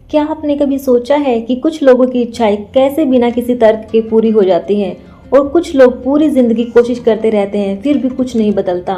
क्या आपने कभी सोचा है कि कुछ लोगों की इच्छाएं कैसे बिना किसी तर्क के पूरी हो जाती हैं और कुछ लोग पूरी जिंदगी कोशिश करते रहते हैं फिर भी कुछ नहीं बदलता।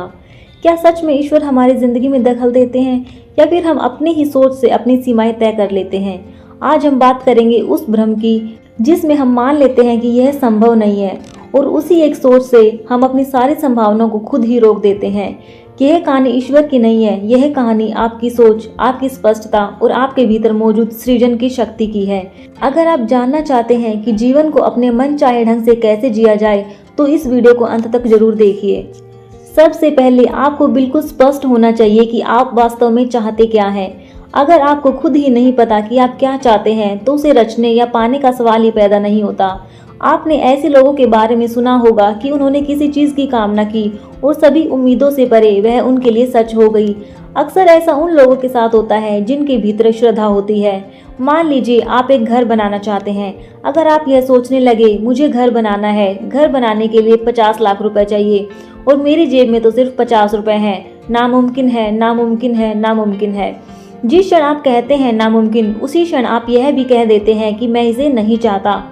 क्या सच में ईश्वर हमारी जिंदगी में दखल देते हैं या फिर हम अपनी ही सोच से अपनी सीमाएं तय कर लेते हैं। आज हम बात करेंगे उस भ्रम की जिसमें हम मान लेते हैं कि यह संभव नहीं है और उसी एक सोच से हम अपनी सारी संभावनाओं को खुद ही रोक देते हैं। यह कहानी ईश्वर की नहीं है, यह कहानी आपकी सोच, आपकी स्पष्टता और आपके भीतर मौजूद सृजन की शक्ति की है। अगर आप जानना चाहते हैं कि जीवन को अपने मन चाहे ढंग से कैसे जिया जाए तो इस वीडियो को अंत तक जरूर देखिए। सबसे पहले आपको बिल्कुल स्पष्ट होना चाहिए कि आप वास्तव में चाहते क्या हैं। अगर आपको खुद ही नहीं पता कि आप क्या चाहते हैं तो उसे रचने या पाने का सवाल ही पैदा नहीं होता। आपने ऐसे लोगों के बारे में सुना होगा कि उन्होंने किसी चीज की कामना की और सभी उम्मीदों से परे वह उनके लिए सच हो गई। अक्सर ऐसा उन लोगों के साथ होता है जिनके भीतर श्रद्धा होती है। मान लीजिए आप एक घर बनाना चाहते हैं। अगर आप यह सोचने लगे मुझे घर बनाना है, घर बनाने के लिए 50 लाख रुपए चाहिए और मेरी जेब में तो सिर्फ 50 रुपए हैं, नामुमकिन है, नामुमकिन है, नामुमकिन है। जिस क्षण आप कहते हैं नामुमकिन, उसी क्षण आप यह भी कह देते हैं कि मैं इसे नहीं चाहता।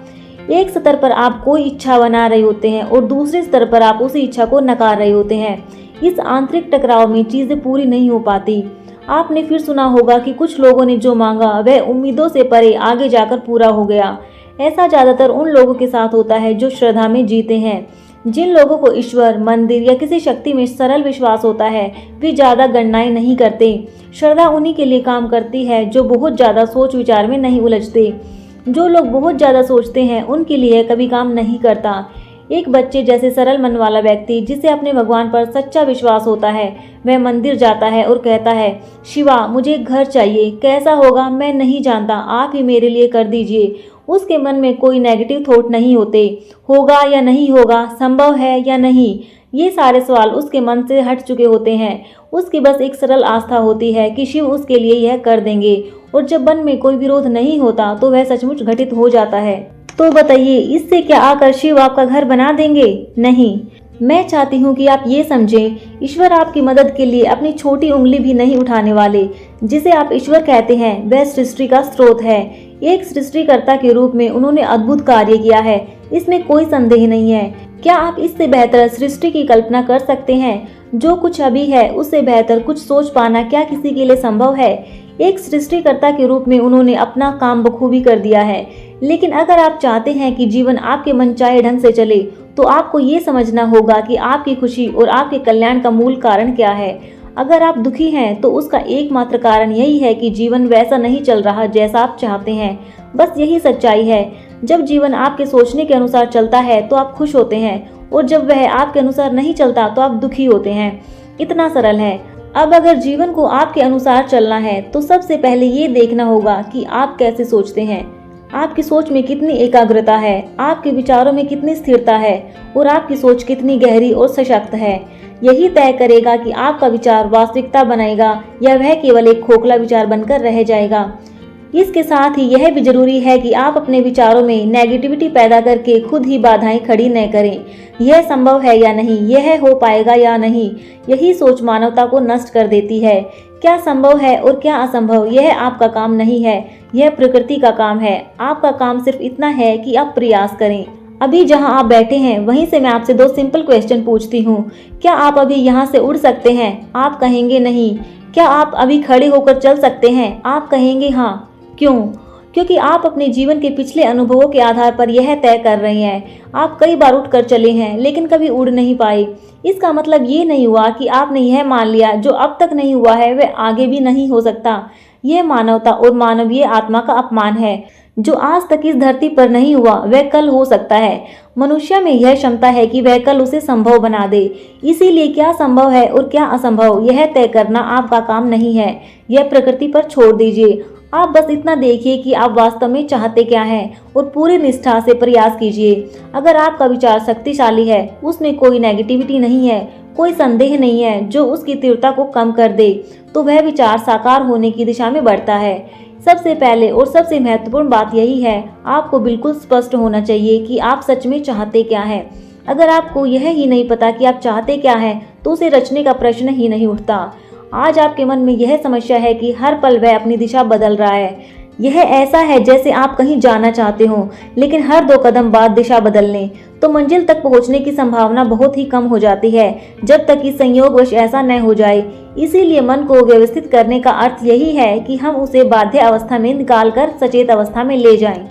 एक स्तर पर आप कोई इच्छा बना रहे होते हैं और दूसरे स्तर पर आप उसी इच्छा को नकार रहे होते हैं। इस आंतरिक टकराव में चीजें पूरी नहीं हो पाती। आपने फिर सुना होगा कि कुछ लोगों ने जो मांगा वह उम्मीदों से परे आगे जाकर पूरा हो गया। ऐसा ज्यादातर उन लोगों के साथ होता है जो श्रद्धा में जीते हैं। जिन लोगों को ईश्वर, मंदिर या किसी शक्ति में सरल विश्वास होता है वे ज्यादा गणनाएं नहीं करते। श्रद्धा उन्हीं के लिए काम करती है जो बहुत ज्यादा सोच विचार में नहीं उलझते। जो लोग बहुत ज्यादा सोचते हैं उनके लिए कभी काम नहीं करता। एक बच्चे जैसे सरल मन वाला व्यक्ति जिसे अपने भगवान पर सच्चा विश्वास होता है वह मंदिर जाता है और कहता है, शिवा मुझे एक घर चाहिए, कैसा होगा मैं नहीं जानता, आप ही मेरे लिए कर दीजिए। उसके मन में कोई नेगेटिव थॉट नहीं होते, होगा या नहीं होगा, संभव है या नहीं, ये सारे सवाल उसके मन से हट चुके होते हैं। उसकी बस एक सरल आस्था होती है कि शिव उसके लिए यह कर देंगे और जब मन में कोई विरोध नहीं होता तो वह सचमुच घटित हो जाता है। तो बताइए इससे क्या आकर शिव आपका घर बना देंगे? नहीं। मैं चाहती हूँ कि आप ये समझें, ईश्वर आपकी मदद के लिए अपनी छोटी उंगली भी नहीं उठाने वाले। जिसे आप ईश्वर कहते हैं वह सृष्टि का स्रोत है। एक सृष्टिकर्ता के रूप में उन्होंने अद्भुत कार्य किया है, इसमें कोई संदेह नहीं है। क्या आप इससे बेहतर सृष्टि की कल्पना कर सकते हैं? जो कुछ अभी है उससे बेहतर कुछ सोच पाना क्या किसी के लिए संभव है? एक सृष्टिकर्ता के रूप में उन्होंने अपना काम बखूबी कर दिया है। लेकिन अगर आप चाहते हैं कि जीवन आपके मनचाहे ढंग से चले तो आपको ये समझना होगा कि आपकी खुशी और आपके कल्याण का मूल कारण क्या है। अगर आप दुखी हैं तो उसका एकमात्र कारण यही है कि जीवन वैसा नहीं चल रहा जैसा आप चाहते हैं। बस यही सच्चाई है। जब जीवन आपके सोचने के अनुसार चलता है तो आप खुश होते हैं और जब वह आपके अनुसार नहीं चलता तो आप दुखी होते हैं। इतना सरल है। अब अगर जीवन को आपके अनुसार चलना है तो सबसे पहले ये देखना होगा कि आप कैसे सोचते हैं। आपकी सोच में कितनी एकाग्रता है, आपके विचारों में कितनी स्थिरता है और आपकी सोच कितनी गहरी और सशक्त है। यही तय करेगा कि आपका विचार वास्तविकता बनाएगा या वह केवल एक खोखला विचार बनकर रह जाएगा। इसके साथ ही यह भी जरूरी है कि आप अपने विचारों में नेगेटिविटी पैदा करके खुद ही बाधाएं खड़ी न करें। यह संभव है या नहीं, यह हो पाएगा या नहीं, यही सोच मानवता को नष्ट कर देती है। क्या संभव है और क्या असंभव, यह आपका काम नहीं है, यह प्रकृति का काम है। आपका काम सिर्फ इतना है कि आप प्रयास करें। अभी जहां आप बैठे हैं वहीं से मैं आपसे 2 सिंपल क्वेश्चन पूछती हूँ। क्या आप अभी यहाँ से उड़ सकते हैं? आप कहेंगे नहीं। क्या आप अभी खड़े होकर चल सकते हैं? आप कहेंगे हाँ। क्यों? क्योंकि आप अपने जीवन के पिछले अनुभवों के आधार पर यह तय कर रहे हैं। आप कई बार उठकर चले हैं लेकिन कभी उड़ नहीं पाए। इसका मतलब ये नहीं हुआ कि आपने यह मान लिया जो अब तक नहीं हुआ है वह आगे भी नहीं हो सकता। यह मानवता और मानवीय आत्मा का अपमान है। जो आज तक इस धरती पर नहीं हुआ वह कल हो सकता है। मनुष्य में यह क्षमता है कि वह कल उसे संभव बना दे। इसीलिए क्या संभव है और क्या असंभव यह तय करना आपका काम नहीं है, यह प्रकृति पर छोड़ दीजिए। आप बस इतना देखिए कि आप वास्तव में चाहते क्या हैं और पूरी निष्ठा से प्रयास कीजिए। अगर आपका विचार शक्तिशाली है, उसमें कोई नेगेटिविटी नहीं है, कोई संदेह नहीं है जो उसकी तीव्रता को कम कर दे, तो वह विचार साकार होने की दिशा में बढ़ता है। सबसे पहले और सबसे महत्वपूर्ण बात यही है, आपको बिल्कुल स्पष्ट होना चाहिए कि आप सच में चाहते क्या हैं। अगर आपको यह ही नहीं पता कि आप चाहते क्या हैं, तो उसे रचने का प्रश्न ही नहीं उठता। आज आपके मन में यह समस्या है कि हर पल वह अपनी दिशा बदल रहा है। यह ऐसा है जैसे आप कहीं जाना चाहते हो, लेकिन हर 2 कदम बाद दिशा बदल लें, तो मंजिल तक पहुंचने की संभावना बहुत ही कम हो जाती है, जब तक कि संयोगवश ऐसा न हो जाए। इसीलिए मन को व्यवस्थित करने का अर्थ यही है कि हम उसे बाध्य अवस्था में निकालकर सचेत अवस्था में ले जाएं।